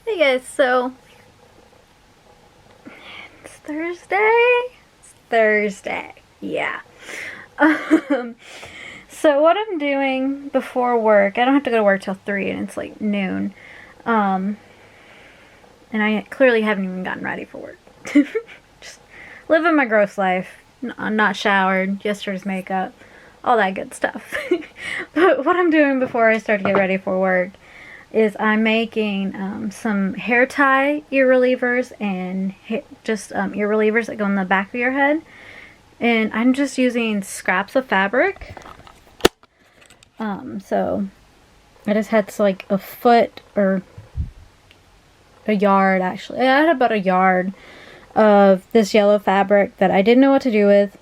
Hey guys, so it's Thursday? It's Thursday, yeah. Um, so what I'm doing before work, I don't have to go to work till 3 and it's like noon. And I clearly haven't even gotten ready for work. Just living my gross life. I'm not showered, yesterday's makeup, all that good stuff. But what I'm doing before I start to get ready for work is I'm making some hair tie ear relievers and ear relievers that go in the back of your head. And I'm just using scraps of fabric. So I just had like a foot or a yard actually. I had about a yard of this yellow fabric that I didn't know what to do with.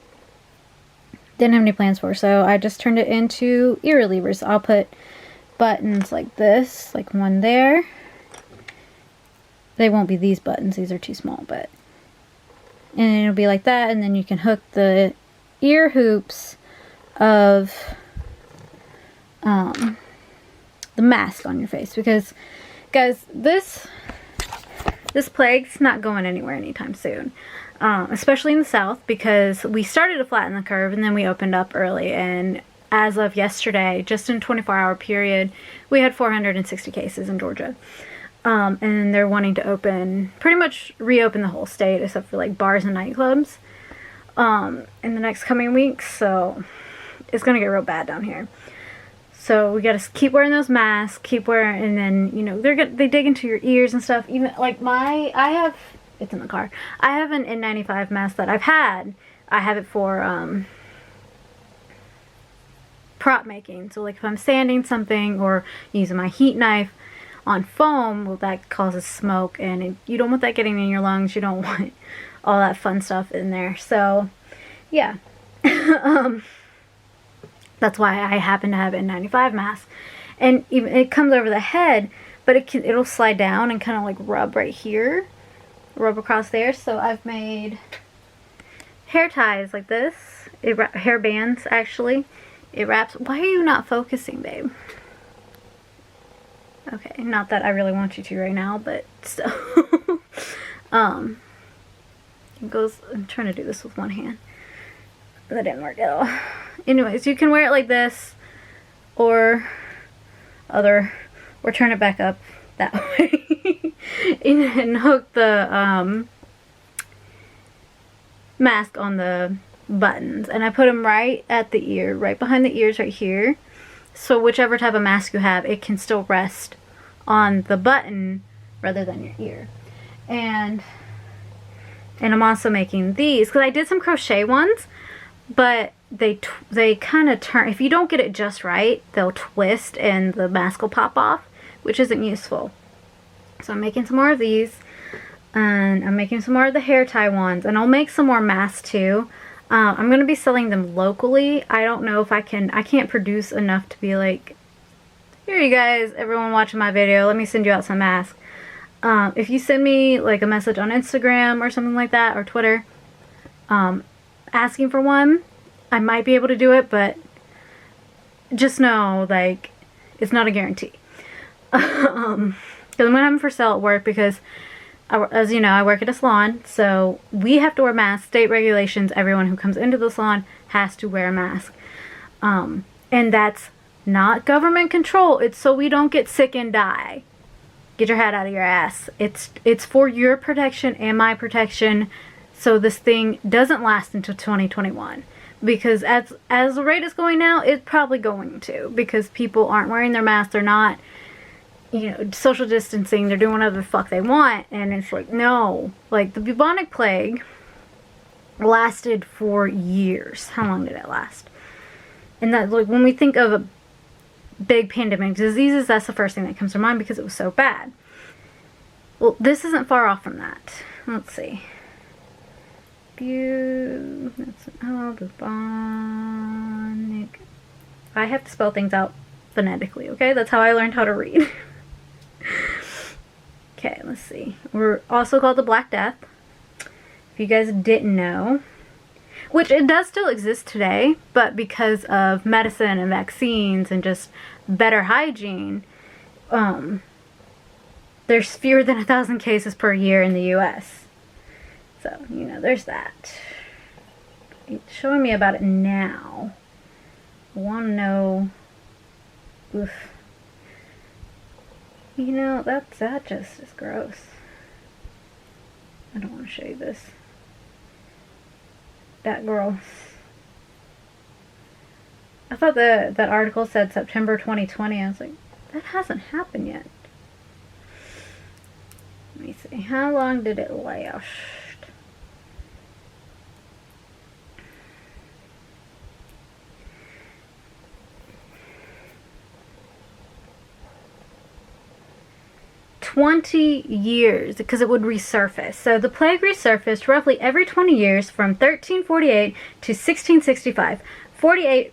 Didn't have any plans for, so I just turned it into ear relievers. I'll put buttons like this, like one there. They won't be these buttons, these are too small, but and it'll be like that, and then you can hook the ear hoops of the mask on your face, because guys, this plague's not going anywhere anytime soon, especially in the South, because we started to flatten the curve and then we opened up early, and as of yesterday, just in a 24-hour period, we had 460 cases in Georgia. And they're wanting to pretty much reopen the whole state, except for like bars and nightclubs, in the next coming weeks. So it's gonna get real bad down here. So we gotta keep wearing those masks, keep wearing, and then, you know, they dig into your ears and stuff. Even like it's in the car. I have an N95 mask that I've had. I have it for prop making. So like if I'm sanding something or using my heat knife on foam, well, that causes smoke, and you don't want that getting in your lungs. You don't want all that fun stuff in there. So yeah. That's why I happen to have an N95 mask. And even it comes over the head, but it'll slide down and kind of like rub right here, rub across there. So I've made hair ties like this. Hair bands, actually. It wraps. Why are you not focusing, babe? Okay, not that I really want you to right now, but still. It goes. I'm trying to do this with one hand. That didn't work at all. Anyways, you can wear it like this, or turn it back up that way, and hook the mask on the buttons. And I put them right at the ear, right behind the ears, right here. So whichever type of mask you have, it can still rest on the button rather than your ear. And I'm also making these because I did some crochet ones, but they kind of turn. If you don't get it just right, they'll twist and the mask will pop off, which isn't useful. So I'm making some more of these, and I'm making some more of the hair tie ones, and I'll make some more masks too. I'm going to be selling them locally. I don't know if I can't produce enough to be like, here you guys, everyone watching my video, let me send you out some masks. If you send me like a message on Instagram or something like that, or Twitter, asking for one, I might be able to do it, but just know, like, it's not a guarantee. Because I'm going to have them for sale at work, because as you know, I work at a salon, so we have to wear masks. State regulations, everyone who comes into the salon has to wear a mask. And that's not government control. It's so we don't get sick and die. Get your head out of your ass. It's for your protection and my protection, so this thing doesn't last until 2021. Because as the rate is going now, it's probably going to. Because people aren't wearing their masks. They're not, you know, social distancing. They're doing whatever the fuck they want. And it's like, no. Like, the bubonic plague lasted for years. How long did it last? And that, like, when we think of a big pandemic diseases, that's the first thing that comes to mind, because it was so bad. Well, this isn't far off from that. Let's see. Bubonic. I have to spell things out phonetically, okay? That's how I learned how to read. Okay, let's see. We're also called the Black Death, if you guys didn't know. Which it does still exist today, but because of medicine and vaccines and just better hygiene, there's fewer than 1,000 cases per year in the US. So, you know, there's that. It's showing me about it now. I want to know. Oof. You know, that just is gross. I don't want to show you this. That gross. I thought that article said September 2020. I was like, that hasn't happened yet. Let me see. How long did it last? $20 because it would resurface. So the plague resurfaced roughly every 20 years from 1348 to 1665. 40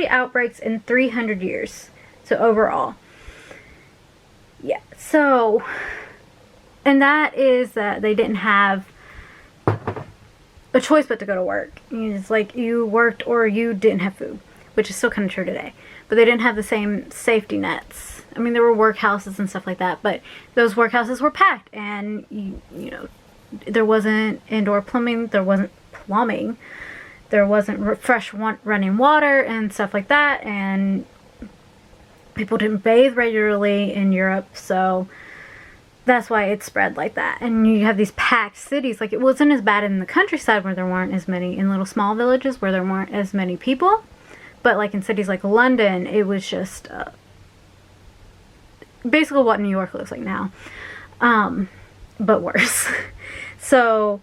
outbreaks in 300 years. So overall. Yeah. So, and that is that they didn't have a choice but to go to work. It's like you worked or you didn't have food, which is still kind of true today. But they didn't have the same safety nets. I mean, there were workhouses and stuff like that, but those workhouses were packed, and you know, there wasn't indoor plumbing, there wasn't fresh running water and stuff like that, and people didn't bathe regularly in Europe, so that's why it spread like that. And you have these packed cities. Like, it wasn't as bad in the countryside where there weren't as many, in little small villages where there weren't as many people, but like in cities like London, it was just basically what New York looks like now, but worse. So,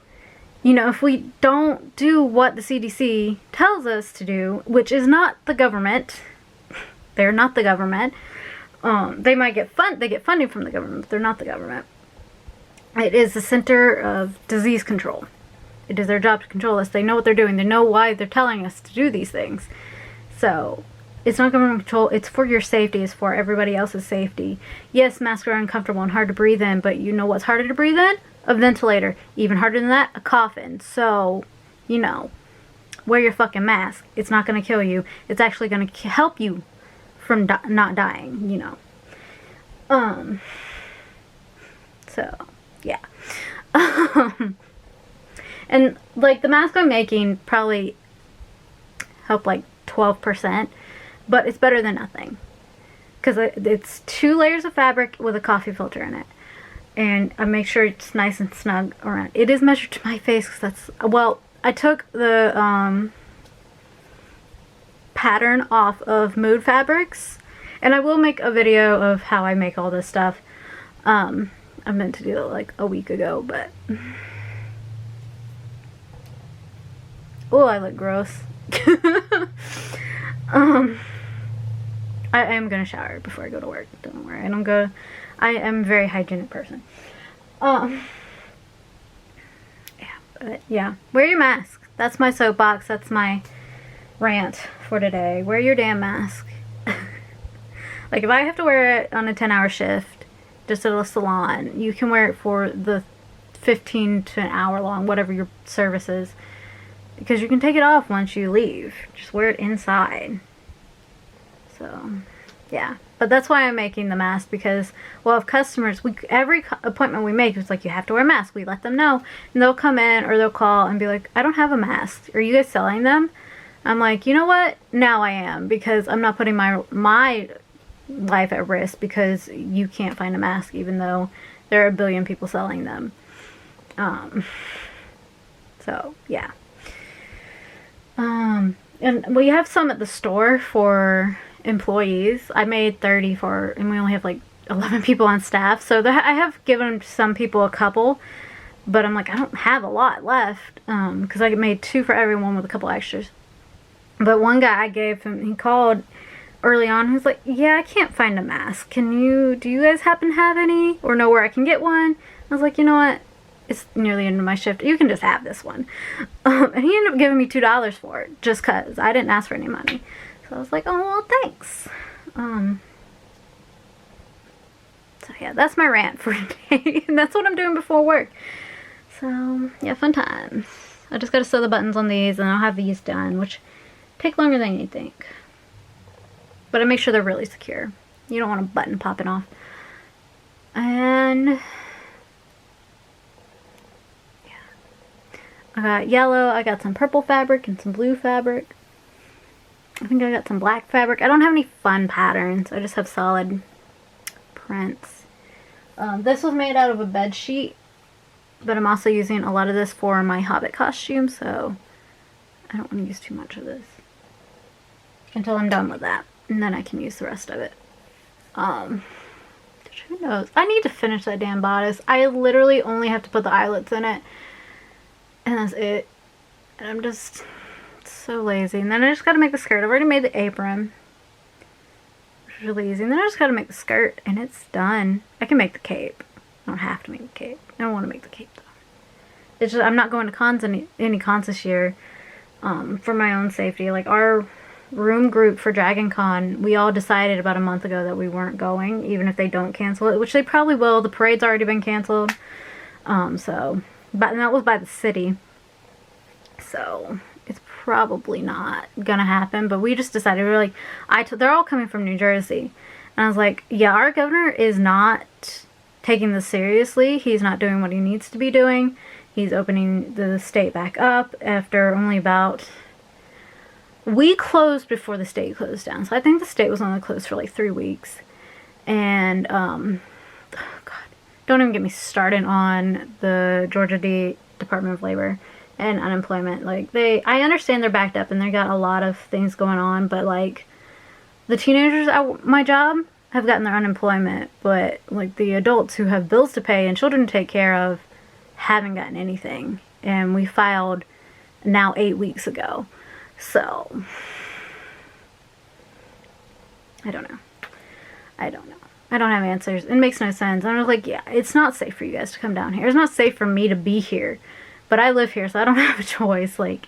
you know, if we don't do what the CDC tells us to do, which is not the government, they're not the government. They might get they get funding from the government, but they're not the government. It is the Center of Disease Control. It is their job to control us. They know what they're doing. They know why they're telling us to do these things. So, it's not government control. It's for your safety. It's for everybody else's safety. Yes, masks are uncomfortable and hard to breathe in, but you know what's harder to breathe in? A ventilator. Even harder than that, a coffin. So, you know, wear your fucking mask. It's not going to kill you. It's actually going to help you from not dying, you know. So, yeah. And, like, the mask I'm making probably help, like, 12%. But it's better than nothing. Because it's 2 layers of fabric with a coffee filter in it. And I make sure it's nice and snug around. It is measured to my face because that's... Well, I took the pattern off of Mood Fabrics. And I will make a video of how I make all this stuff. I meant to do it like a week ago, but... Oh, I look gross. I am gonna shower before I go to work. Don't worry. I am a very hygienic person. Yeah, but yeah. Wear your mask. That's my soapbox. That's my rant for today. Wear your damn mask. Like, if I have to wear it on a 10-hour shift, just at a salon, you can wear it for the 15 to an hour long, whatever your service is. Because you can take it off once you leave. Just wear it inside. So, yeah. But that's why I'm making the mask, because, well, if customers, every appointment we make, it's like, you have to wear a mask. We let them know. And they'll come in or they'll call and be like, I don't have a mask. Are you guys selling them? I'm like, you know what? Now I am, because I'm not putting my life at risk because you can't find a mask, even though there are a billion people selling them. So, yeah. And we have some at the store for employees. I made 30 and we only have like 11 people on staff. So I have given some people a couple, but I'm like, I don't have a lot left, because I made 2 for everyone with a couple extras. But one guy I gave him, he called early on, he was like, yeah, I can't find a mask. Do you guys happen to have any, or know where I can get one? I was like, you know what? It's near the end of my shift. You can just have this one. And he ended up giving me $2 for it, just because I didn't ask for any money. So I was like, oh, well, thanks. So yeah, that's my rant for today. And that's what I'm doing before work. So, yeah, fun times. I just got to sew the buttons on these, and I'll have these done, which take longer than you think. But I make sure they're really secure. You don't want a button popping off. And And I got yellow, I got some purple fabric and some blue fabric. I think I got some black fabric. I don't have any fun patterns. I just have solid prints. This was made out of a bed sheet, but I'm also using a lot of this for my Hobbit costume, so I don't want to use too much of this until I'm done with that, and then I can use the rest of it. Who knows? I need to finish that damn bodice. I literally only have to put the eyelets in it, and that's it. And I'm just so lazy. And then I just gotta make the skirt. I've already made the apron, which is really easy. And then I just gotta make the skirt, and it's done. I can make the cape. I don't have to make the cape. I don't want to make the cape though. It's just I'm not going to cons any cons this year, for my own safety. Like our room group for Dragon Con, we all decided about a month ago that we weren't going, even if they don't cancel it, which they probably will. The parade's already been canceled. And that was by the city, so it's probably not gonna happen. But we just decided, we were like, they're all coming from New Jersey, and I was like, yeah, our governor is not taking this seriously. He's not doing what he needs to be doing. He's opening the state back up after only about... We closed before the state closed down, so I think the state was only closed for like 3 weeks. And, oh God, don't even get me started on the Georgia Department of Labor and unemployment. Like, I understand they're backed up and they got a lot of things going on, but like, the teenagers at my job have gotten their unemployment, but like the adults who have bills to pay and children to take care of haven't gotten anything. And we filed now 8 weeks ago. So, I don't know. I don't have answers. It makes no sense. I'm just like, yeah, it's not safe for you guys to come down here. It's not safe for me to be here. But I live here, so I don't have a choice. Like,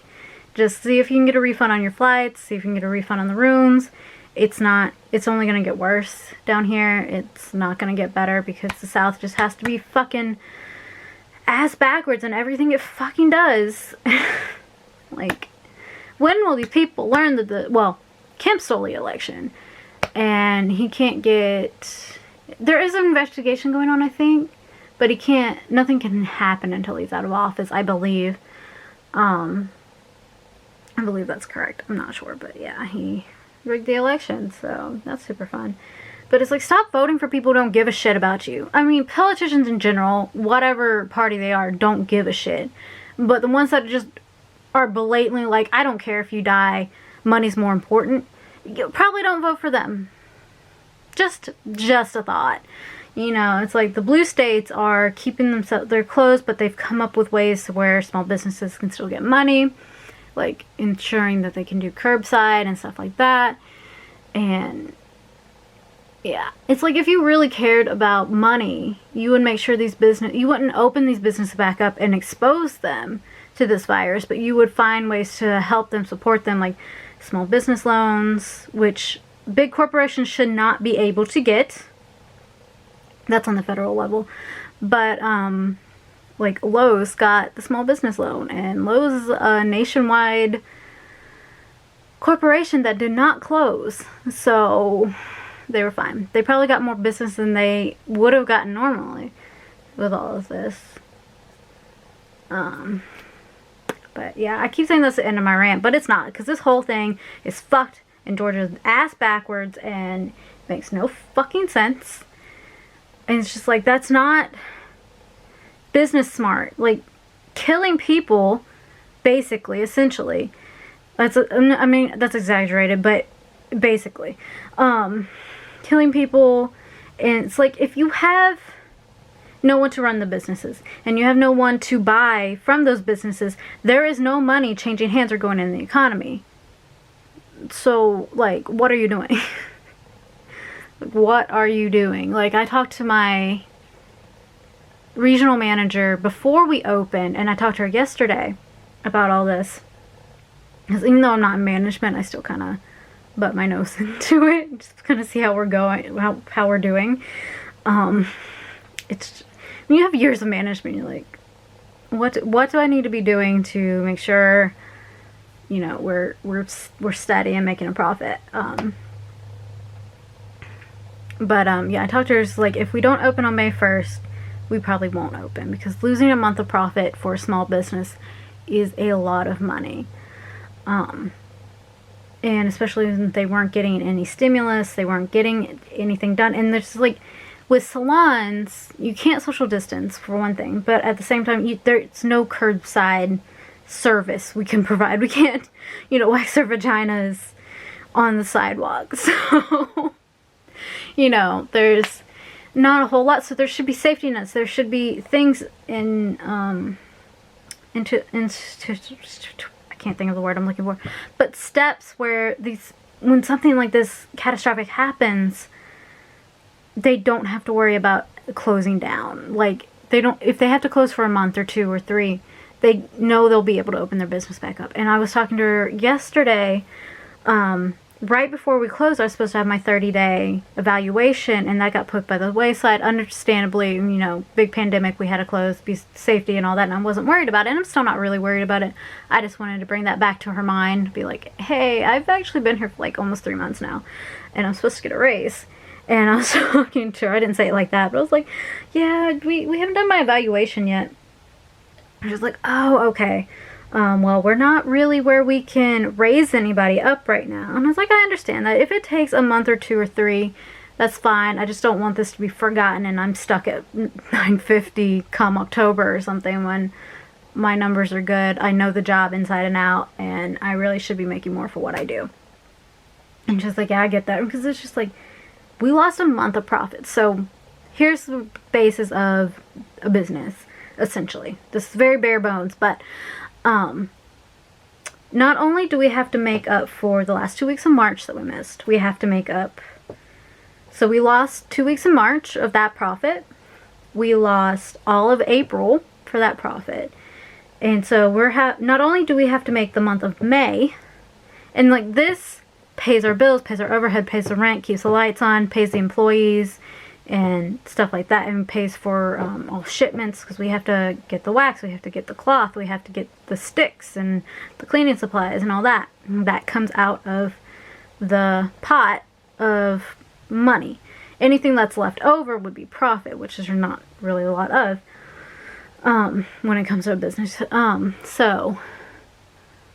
just see if you can get a refund on your flights. See if you can get a refund on the rooms. It's only going to get worse down here. It's not going to get better because the South just has to be fucking ass backwards in everything it fucking does. Like... When will these people learn that Kemp stole the election, and he can't get... There is an investigation going on, I think, but nothing can happen until he's out of office, I believe. I believe that's correct. I'm not sure, but yeah, he rigged the election, so that's super fun. But it's like, stop voting for people who don't give a shit about you. I mean, politicians in general, whatever party they are, don't give a shit. But the ones that just... are blatantly like, I don't care if you die, money's more important, you probably don't vote for them. Just a thought. You know, it's like the blue states are keeping themselves, they're closed, but they've come up with ways to where small businesses can still get money, like ensuring that they can do curbside and stuff like that. And yeah, it's like, if you really cared about money, you would make sure you wouldn't open these businesses back up and expose them to this virus, but you would find ways to help them, support them, like small business loans, which big corporations should not be able to get. That's on the federal level. But like Lowe's got the small business loan, and Lowe's is a nationwide corporation that did not close, so they were fine. They probably got more business than they would have gotten normally with all of this. But yeah, I keep saying that's the end of my rant, but it's not, because this whole thing is fucked in Georgia's ass backwards and makes no fucking sense. And it's just like, that's not business smart. Like, killing people, basically, essentially, I mean, that's exaggerated, but basically, killing people, and it's like, if you have no one to run the businesses, and you have no one to buy from those businesses, there is no money changing hands or going in the economy. So, like, what are you doing? What are you doing? Like, I talked to my regional manager before we opened, and I talked to her yesterday about all this. Because even though I'm not in management, I still kind of butt my nose into it, just to kind of see how we're going, how we're doing. It's... When you have years of management, you're like, what do I need to be doing to make sure, you know, we're steady and making a profit? Yeah, I talked to her, just like, if we don't open on May 1st, we probably won't open, because losing a month of profit for a small business is a lot of money. And especially when they weren't getting any stimulus, they weren't getting anything done. And there's like, with salons, you can't social distance for one thing, but at the same time, there's no curbside service we can provide. We can't, wax their vaginas on the sidewalk. So, there's not a whole lot. So there should be safety nets. There should be things I can't think of the word I'm looking for, but steps where when something like this catastrophic happens, they don't have to worry about closing down. Like, if they have to close for a month or 2 or 3, they know they'll be able to open their business back up. And I was talking to her yesterday, right before we closed. I was supposed to have my 30-day evaluation, and that got put by the wayside. Understandably, big pandemic, we had to close, be safety and all that, and I wasn't worried about it, and I'm still not really worried about it. I just wanted to bring that back to her mind, be like, hey, I've actually been here for like almost 3 months now, and I'm supposed to get a raise. And I was talking to her, I didn't say it like that, but I was like, yeah, we haven't done my evaluation yet. And she was like, oh, okay. Well, we're not really where we can raise anybody up right now. And I was like, I understand that. If it takes a month or 2 or 3, that's fine. I just don't want this to be forgotten and I'm stuck at 950 come October or something when my numbers are good. I know the job inside and out, and I really should be making more for what I do. And she's like, yeah, I get that. Because it's just like, we lost a month of profit. So here's the basis of a business, essentially. This is very bare bones, but not only do we have to make up for the last 2 weeks of March that we missed, we have to make up. So we lost 2 weeks in March of that profit. We lost all of April for that profit. And so not only do we have to make the month of May, and like this pays our bills, pays our overhead, pays the rent, keeps the lights on, pays the employees and stuff like that, and pays for all shipments, because we have to get the wax, we have to get the cloth, we have to get the sticks and the cleaning supplies and all that. And that comes out of the pot of money. Anything that's left over would be profit, which is not really a lot of when it comes to a business. So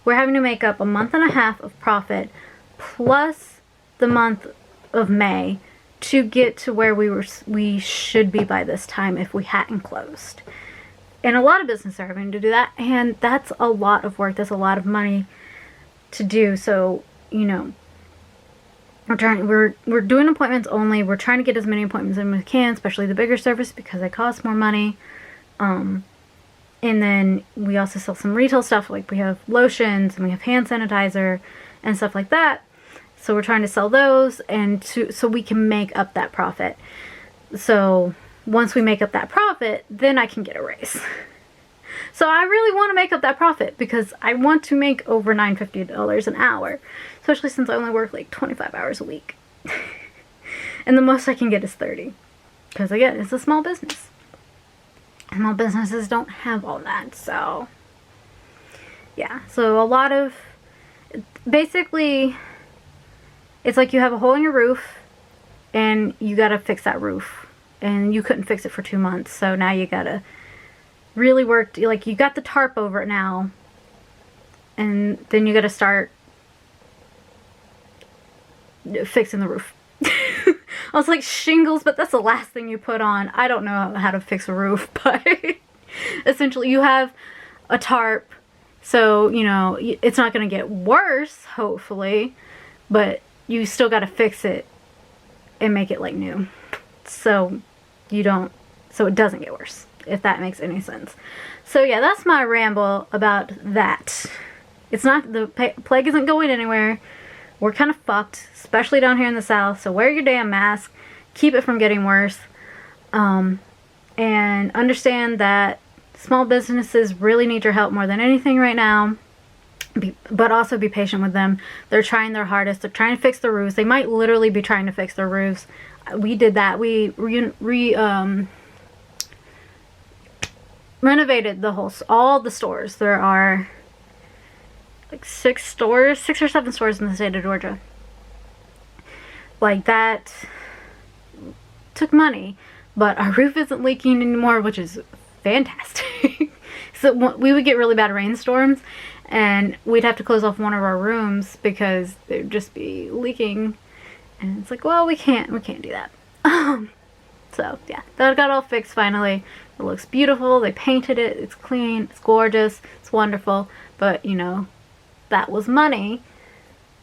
we're having to make up a month and a half of profit plus the month of May to get to where we should be by this time if we hadn't closed. And a lot of businesses are having to do that, and that's a lot of work. That's a lot of money to do. So, we're doing appointments only. We're trying to get as many appointments as we can, especially the bigger service, because they cost more money. And then we also sell some retail stuff, like we have lotions and we have hand sanitizer and stuff like that. So we're trying to sell those, and so we can make up that profit. So once we make up that profit, then I can get a raise. So I really want to make up that profit, because I want to make over $950 an hour, especially since I only work like 25 hours a week. And the most I can get is 30, because again, it's a small business. Small businesses don't have all that. So yeah, so a lot of, basically, it's like you have a hole in your roof and you gotta fix that roof, and you couldn't fix it for 2 months, so now you gotta really work. Like, you got the tarp over it now, and then you gotta start fixing the roof. I was like, shingles, but that's the last thing you put on. I don't know how to fix a roof, but essentially you have a tarp, so it's not gonna get worse, hopefully, but you still got to fix it and make it like new, so it doesn't get worse, if that makes any sense. So yeah, that's my ramble about that. It's not, the plague isn't going anywhere. We're kind of fucked, especially down here in the South, so wear your damn mask, keep it from getting worse, and understand that small businesses really need your help more than anything right now. But also be patient with them. They're trying their hardest. They're trying to fix the roofs. They might literally be trying to fix their roofs. We did that. We renovated all the stores. There are like 6 or 7 stores in the state of Georgia. Like, that took money, but our roof isn't leaking anymore, which is fantastic. So we would get really bad rainstorms, and we'd have to close off one of our rooms because there'd just be leaking, and it's like, well, we can't do that. So yeah, that got all fixed finally. It looks beautiful. They painted it. It's clean. It's gorgeous. It's wonderful. But you know, that was money,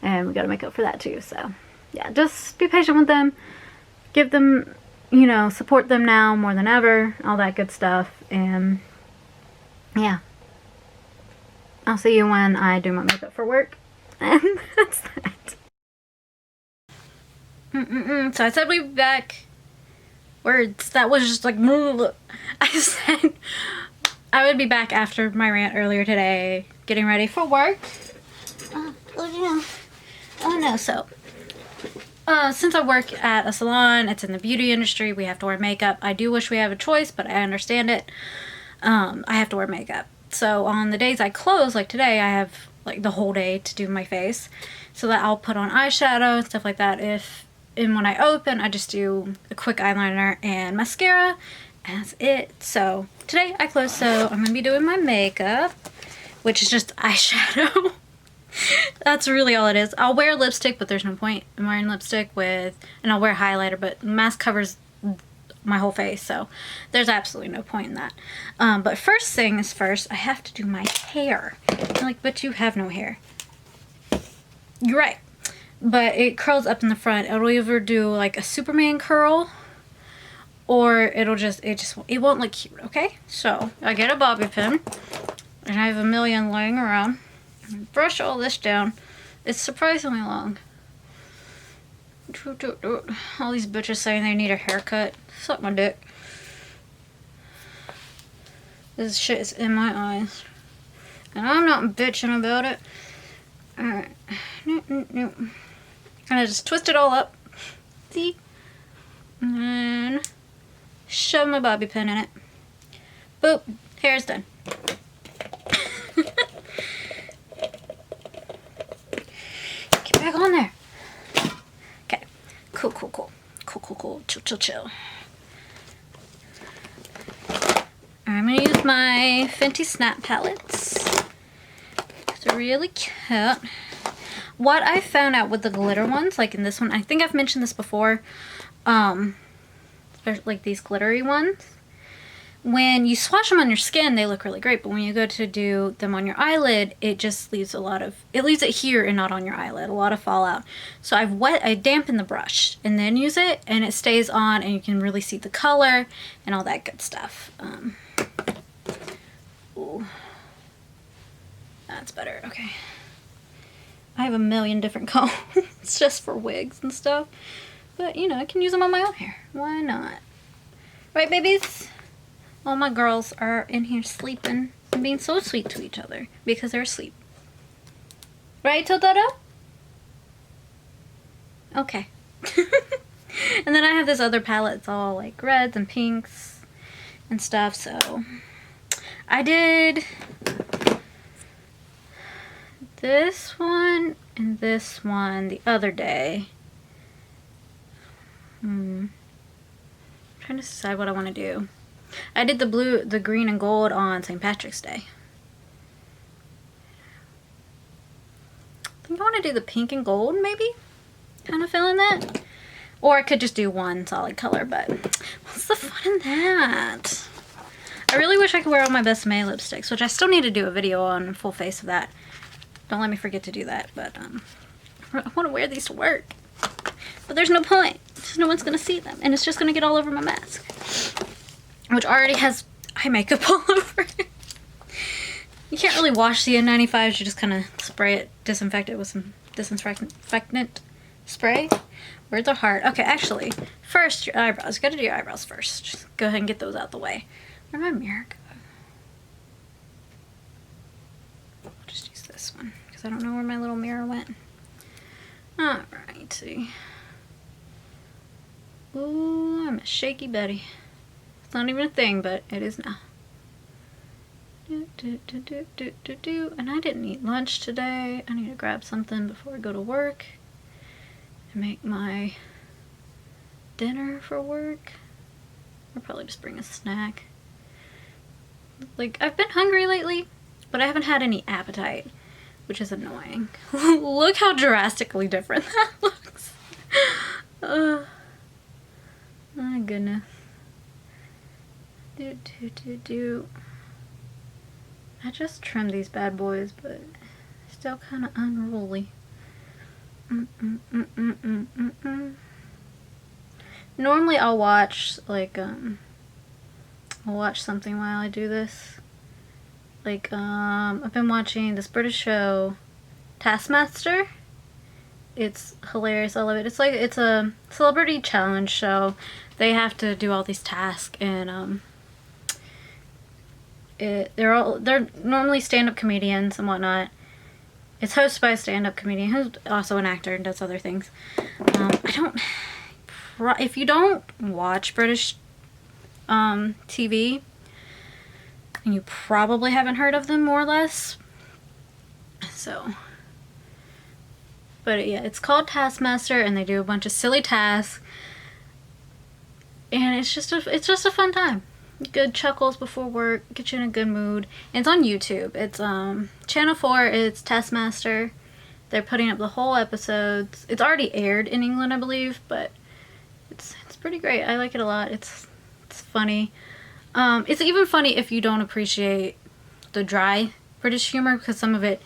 and we got to make up for that too. So yeah, just be patient with them. Give them, you know, support them now more than ever. All that good stuff. And yeah, I'll see you when I do my makeup for work. And that's that. So I said we'd be back. Words. That was just like, I said I would be back after my rant earlier today, getting ready for work. Oh no, so since I work at a salon, it's in the beauty industry, we have to wear makeup. I do wish we have a choice, but I understand it. I have to wear makeup. So on the days I close, like today, I have like the whole day to do my face, so that I'll put on eyeshadow and stuff like that. And when I open, I just do a quick eyeliner and mascara. And that's it. So today I close, so I'm going to be doing my makeup, which is just eyeshadow. That's really all it is. I'll wear lipstick, but there's no point in wearing lipstick and I'll wear highlighter, but mask covers my whole face, so there's absolutely no point in that. But first thing is first, I have to do my hair. I'm like, but you have no hair. You're right. But it curls up in the front. It'll either do like a Superman curl, or it won't look cute, okay? So I get a bobby pin, and I have a million laying around. Brush all this down. It's surprisingly long. All these bitches saying they need a haircut. Suck my dick. This shit is in my eyes, and I'm not bitching about it. Alright. No. And I just twist it all up. See? And then shove my bobby pin in it. Boop. Hair's done. Get back on there. Okay. Cool. Chill. I'm gonna use my Fenty Snap palettes. They're really cute. What I found out with the glitter ones, like in this one, I think I've mentioned this before, like these glittery ones, when you swatch them on your skin, they look really great, but when you go to do them on your eyelid, it just leaves it leaves it here and not on your eyelid, a lot of fallout. So I dampen the brush and then use it, and it stays on, and you can really see the color and all that good stuff. Ooh. That's better, okay. I have a million different combs just for wigs and stuff. But, you know, I can use them on my own hair. Why not? Right, babies? All my girls are in here sleeping and being so sweet to each other because they're asleep. Right, Totoro? Okay. And then I have this other palette. It's all like reds and pinks and stuff. So I did this one and this one the other day. I'm trying to decide what I want to do. I did the green and gold on St. Patrick's Day. I think I want to do the pink and gold, maybe? Kind of feeling that. Or I could just do one solid color, but what's the fun in that? I really wish I could wear all my Best May lipsticks, which I still need to do a video on full face of that. Don't let me forget to do that, but I want to wear these to work. But there's no point. No one's going to see them, and it's just going to get all over my mask, which already has eye makeup all over it. You can't really wash the N95s, you just kind of spray it, disinfect it with some disinfectant spray. Words are hard. Okay, actually, first your eyebrows. You gotta do your eyebrows first. Just go ahead and get those out the way. Where'd my mirror go? I'll just use this one, because I don't know where my little mirror went. Alrighty. Ooh, I'm a shaky Betty. It's not even a thing, but it is now. And I didn't eat lunch today. I need to grab something before I go to work and make my dinner for work. I'll probably just bring a snack. Like, I've been hungry lately, but I haven't had any appetite, which is annoying. Look how drastically different that looks. My goodness. I just trimmed these bad boys, but still kind of unruly. Normally I'll watch, like, I'll watch something while I do this. Like, I've been watching this British show, Taskmaster. It's hilarious. I love it. It's like, it's a celebrity challenge show. They have to do all these tasks, and they're normally stand-up comedians and whatnot. It's hosted by a stand-up comedian who's also an actor and does other things. If you don't watch British TV, and you probably haven't heard of them, more or less. So, but yeah, it's called Taskmaster, and they do a bunch of silly tasks, and it's just a fun time. Good chuckles before work, get you in a good mood. And it's on YouTube. It's Channel 4. It's Taskmaster. They're putting up the whole episodes. It's already aired in England, I believe, but it's pretty great. I like it a lot. It's funny. It's even funny if you don't appreciate the dry British humor, because some of it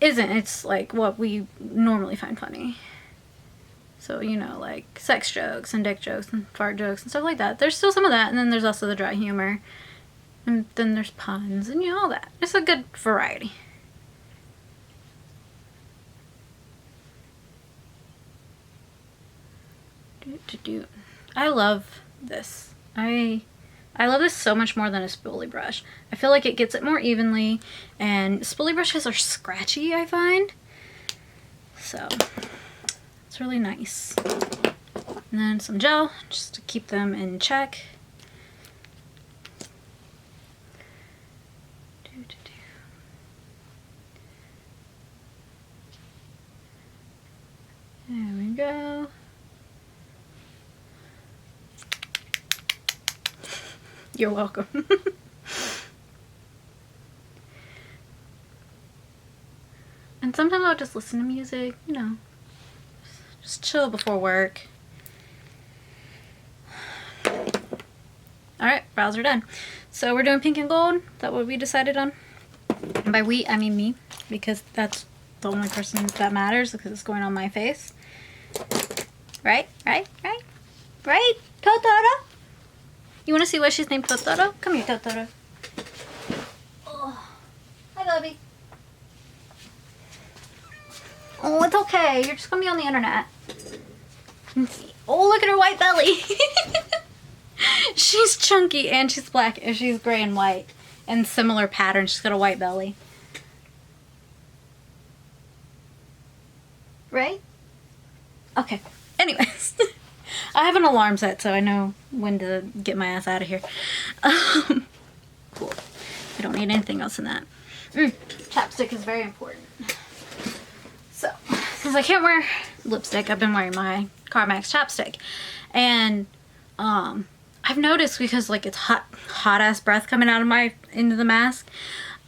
isn't. It's like what we normally find funny. So, you know, like sex jokes and dick jokes and fart jokes and stuff like that. There's still some of that, and then there's also the dry humor. And then there's puns and, you know, all that. It's a good variety. I love this. I love this so much more than a spoolie brush. I feel like it gets it more evenly, and spoolie brushes are scratchy, I find. So, it's really nice. And then some gel, just to keep them in check. There we go. You're welcome. And sometimes I'll just listen to music, you know. Just chill before work. Alright, brows are done. So we're doing pink and gold. Is that what we decided on? And by we, I mean me. Because that's the only person that matters, because it's going on my face. Right? Right? Right? Right? Totoro? You want to see why she's named Totoro? Come here, Totoro. Oh. Hi, Bubby. Oh, it's okay. You're just going to be on the internet. Oh, look at her white belly. She's chunky, and she's black, and she's gray and white. And similar patterns. She's got a white belly. Right? Okay. Anyways. I have an alarm set, so I know when to get my ass out of here. Cool. I don't need anything else in that. Chapstick is very important. So, since I can't wear lipstick, I've been wearing my Carmex chapstick. And I've noticed, because like it's hot ass breath coming out of into the mask,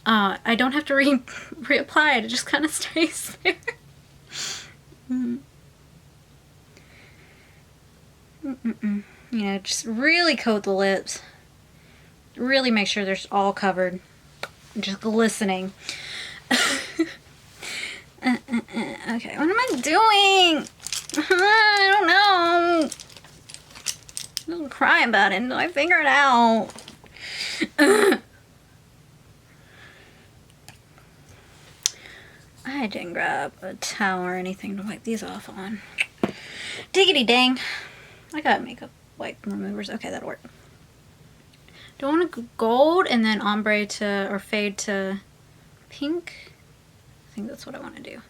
I don't have to reapply it. It just kind of stays there. You know, just really coat the lips. Really make sure they're all covered. Just glistening. Okay, what am I doing? I don't know. Don't cry about it until I figure it out. I didn't grab a towel or anything to wipe these off on. Diggity dang. I got makeup wipe removers. Okay, that'll work. Do I want to go gold and then ombre to, or fade to pink? I think that's what I want to do.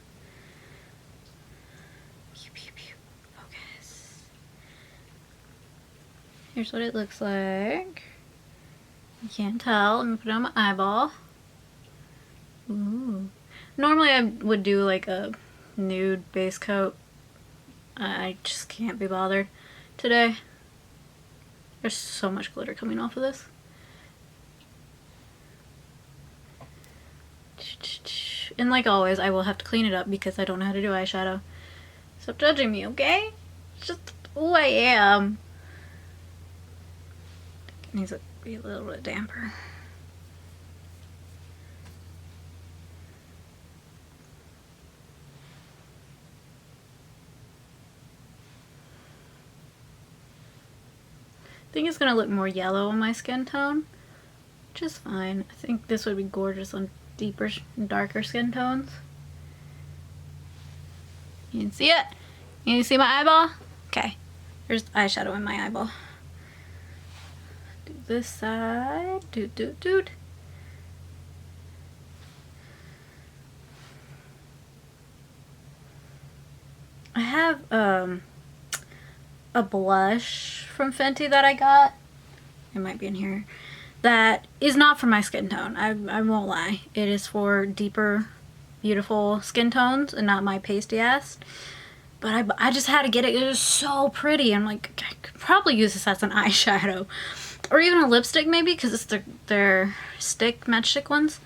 Focus. Here's what it looks like. You can't tell. I'm going to put it on my eyeball. Ooh. Normally I would do like a nude base coat. I just can't be bothered today. There's so much glitter coming off of this. And like always, I will have to clean it up because I don't know how to do eyeshadow. Stop judging me, okay? It's just who I am. It needs to be a little bit damper. I think it's gonna look more yellow on my skin tone, which is fine. I think this would be gorgeous on deeper, darker skin tones. You can see it? You can see my eyeball? Okay. There's eyeshadow in my eyeball. Do this side. Doot. I have a blush from Fenty that I got. It might be in here. That is not for my skin tone. I won't lie. It is for deeper, beautiful skin tones and not my pasty ass. But I just had to get it. It was so pretty. I'm like, I could probably use this as an eyeshadow. Or even a lipstick maybe, because it's their matchstick ones.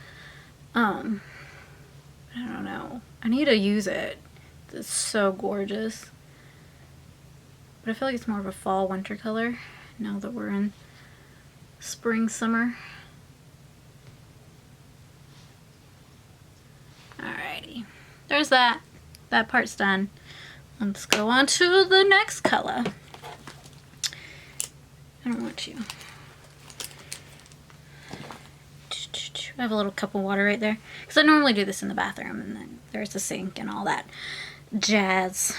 I don't know. I need to use it. It's so gorgeous. But I feel like it's more of a fall winter color now that we're in spring, summer. Alrighty. There's that. That part's done. Let's go on to the next color. I don't want you. I have a little cup of water right there. Because I normally do this in the bathroom. And then there's the sink and all that jazz.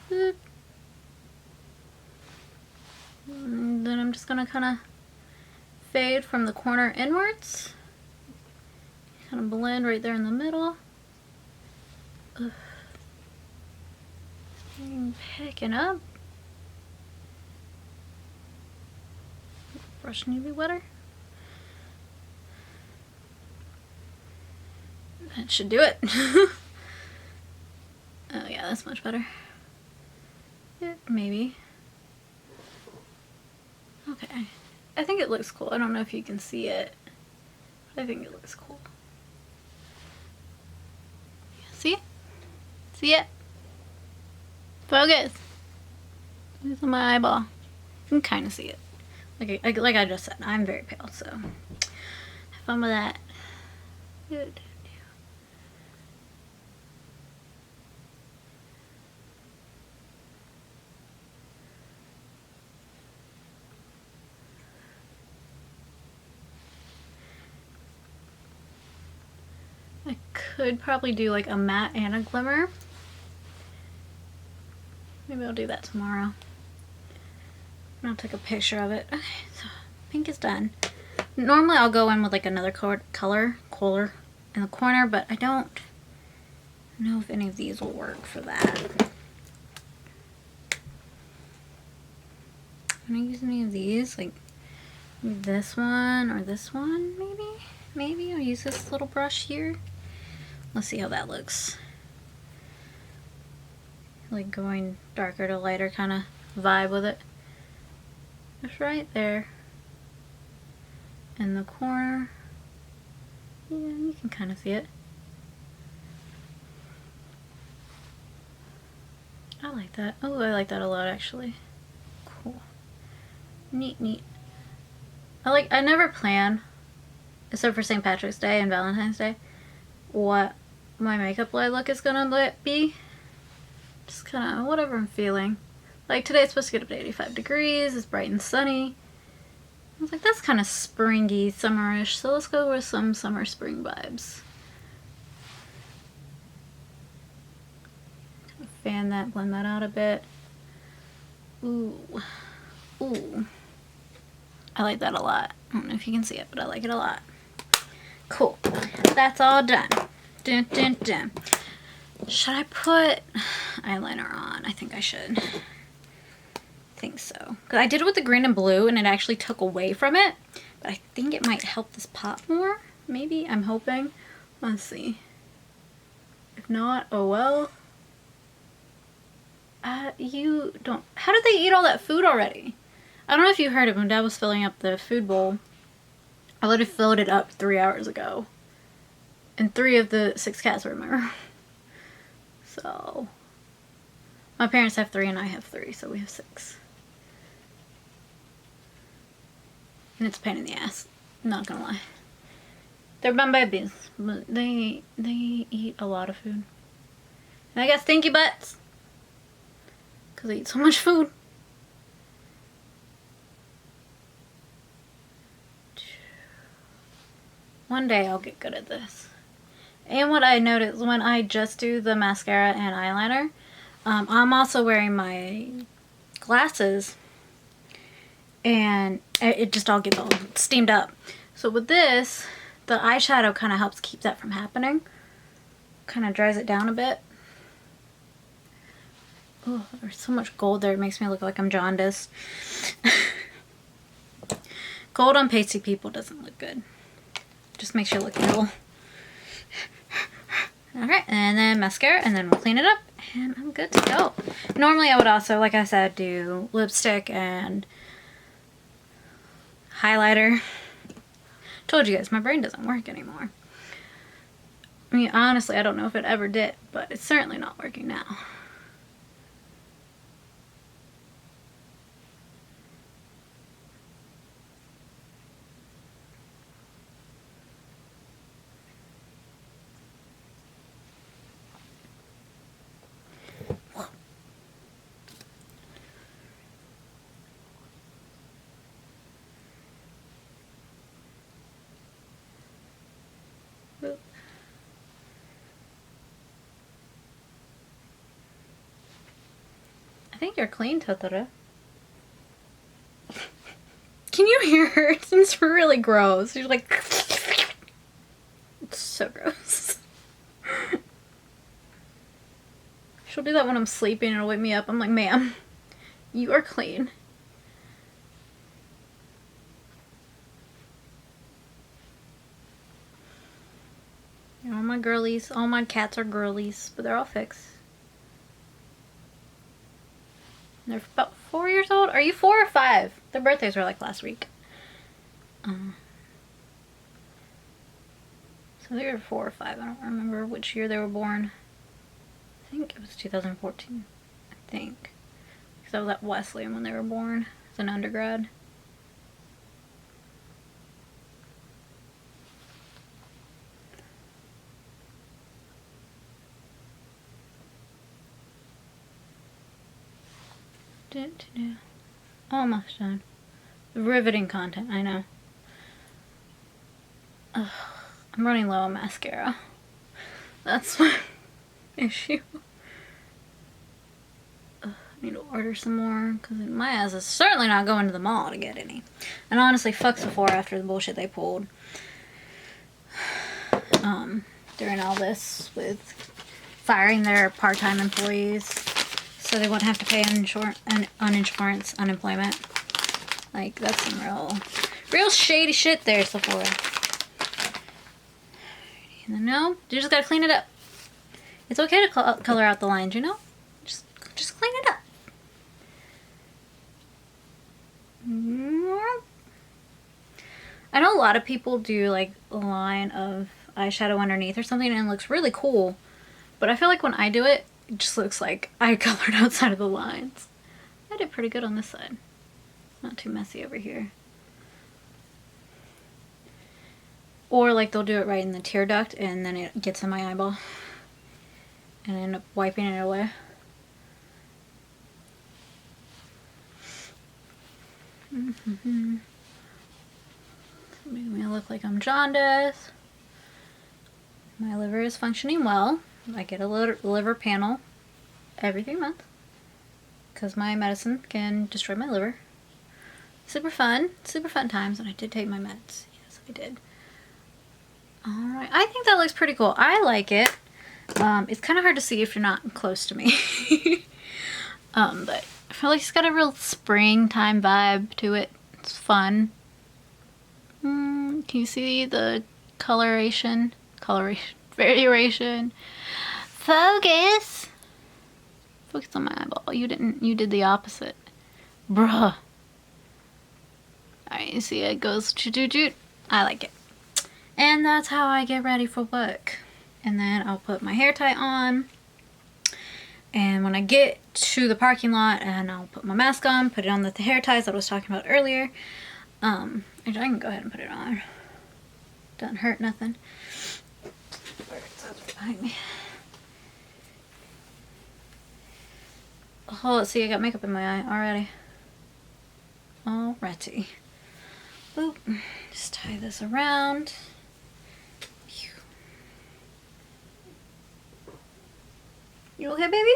Boop. And then I'm just going to kind of fade from the corner inwards. Kind of blend right there in the middle. And picking up. Brush need to be wetter. That should do it. Oh yeah, that's much better. Yeah, maybe. Okay. I think it looks cool. I don't know if you can see it. But I think it looks cool. See? See it? Focus. It's on my eyeball. You can kind of see it. Like I just said, I'm very pale, so have fun with that. Good. I could probably do like a matte and a glimmer. Maybe I'll do that tomorrow. I'll take a picture of it. Okay, so pink is done. Normally I'll go in with like another color in the corner, but I don't know if any of these will work for that. I'm gonna use any of these, like this one or this one, maybe? Maybe I'll use this little brush here. Let's see how that looks. Like going darker to lighter kind of vibe with it. It's right there in the corner. Yeah, you can kind of see it. I like that. Oh, I like that a lot actually. Cool. Neat. I never plan, except for St. Patrick's Day and Valentine's Day, what my makeup look is gonna be. Just kind of whatever I'm feeling. Like today it's supposed to get up to 85 degrees, it's bright and sunny. I was like, that's kind of springy, summerish, so let's go with some summer spring vibes. Fan that, blend that out a bit. Ooh. I like that a lot. I don't know if you can see it, but I like it a lot. Cool. That's all done. Dun. Should I put eyeliner on? I think I should. I think so. Because I did it with the green and blue and it actually took away from it. But I think it might help this pop more. Maybe. I'm hoping. Let's see. If not, oh well. You don't... How did they eat all that food already? I don't know if you heard it when Dad was filling up the food bowl. I literally filled it up 3 hours ago. And 3 of the 6 cats were in my room. So... My parents have 3 and I have 3, so we have 6. And it's a pain in the ass. I'm not gonna lie. They're bum babies, but they eat a lot of food. And I got stinky butts. Because they eat so much food. One day I'll get good at this. And what I noticed when I just do the mascara and eyeliner, I'm also wearing my glasses and it just all gets all steamed up. So with this, the eyeshadow kind of helps keep that from happening. Kind of dries it down a bit. Oh, there's so much gold there. It makes me look like I'm jaundiced. Gold on pasty people doesn't look good. Just makes you look evil. Alright, and then mascara, and then we'll clean it up, and I'm good to go. Normally I would also, like I said, do lipstick and highlighter. Told you guys, my brain doesn't work anymore. I mean, honestly, I don't know if it ever did, but it's certainly not working now. I think you're clean, Totoro. Can you hear her? It's really gross. She's like... It's so gross. She'll do that when I'm sleeping and it'll wake me up. I'm like, ma'am, you are clean. All my girlies, all my cats are girlies, but they're all fixed. They're about 4 years old. Are you 4 or 5? Their birthdays were like last week. So they were 4 or 5. I don't remember which year they were born. I think it was 2014. I think. Because I was at Wesleyan when they were born as an undergrad. Almost done. Riveting content, I know. Ugh, I'm running low on mascara. That's my issue. I need to order some more because my ass is certainly not going to the mall to get any. And honestly, fuck Sephora after the bullshit they pulled during all this with firing their part-time employees so they wouldn't have to pay unemployment. Like, that's some real shady shit there, Sephora. No, you just gotta clean it up. It's okay to color out the lines, you know? Just clean it up. I know a lot of people do like a line of eyeshadow underneath or something and it looks really cool. But I feel like when I do it, it just looks like I colored outside of the lines. I did pretty good on this side. Not too messy over here. Or like they'll do it right in the tear duct and then it gets in my eyeball. And I end up wiping it away. Making me look like I'm jaundiced. My liver is functioning well. I get a liver panel every 3 months because my medicine can destroy my liver. Super fun times, and I did take my meds. Yes, I did. Alright, I think that looks pretty cool. I like it. It's kind of hard to see if you're not close to me. But I feel like it's got a real springtime vibe to it. It's fun. Can you see the variation? Focus! Focus on my eyeball. You didn't. You did the opposite. Bruh. Alright, you see it goes choo-choo-choo. I like it. And that's how I get ready for work. And then I'll put my hair tie on. And when I get to the parking lot, and I'll put my mask on, put it on the hair ties that I was talking about earlier. I can go ahead and put it on. Doesn't hurt nothing. It's behind me. Oh, let's see, I got makeup in my eye already. Alrighty. Boop. Just tie this around. You okay, baby?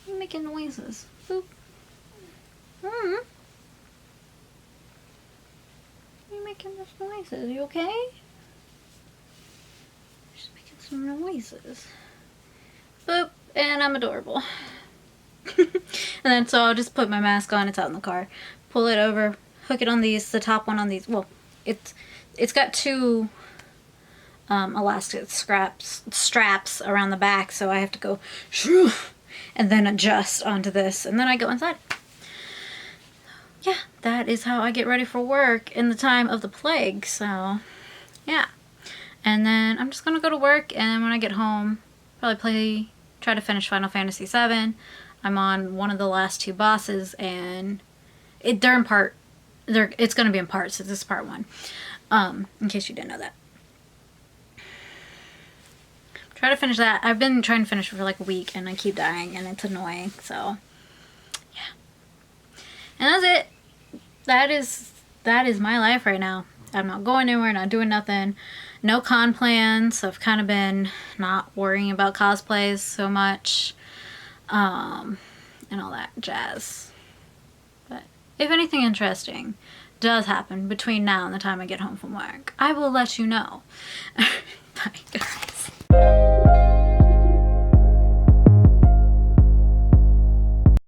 You're making noises. Boop. You're making those noises. You okay? Just making some noises. Boop. And I'm adorable. And then so I'll just put my mask on. It's out in the car. Pull it over. Hook it on these. The top one on these. Well, it's got two elastic straps around the back, so I have to go shoo, and then adjust onto this, and then I go inside. Yeah, that is how I get ready for work in the time of the plague. So yeah, and then I'm just gonna go to work, and when I get home, probably try to finish Final Fantasy VII. I'm on one of the last two bosses, and it's gonna be in parts, so this is part 1, in case you didn't know that. Try to finish that. I've been trying to finish it for like a week, and I keep dying, and it's annoying, so yeah. And that's it. That is my life right now. I'm not going anywhere, not doing nothing. No con plans. So I've kind of been not worrying about cosplays so much, and all that jazz. But if anything interesting does happen between now and the time I get home from work, I will let you know. Bye, guys.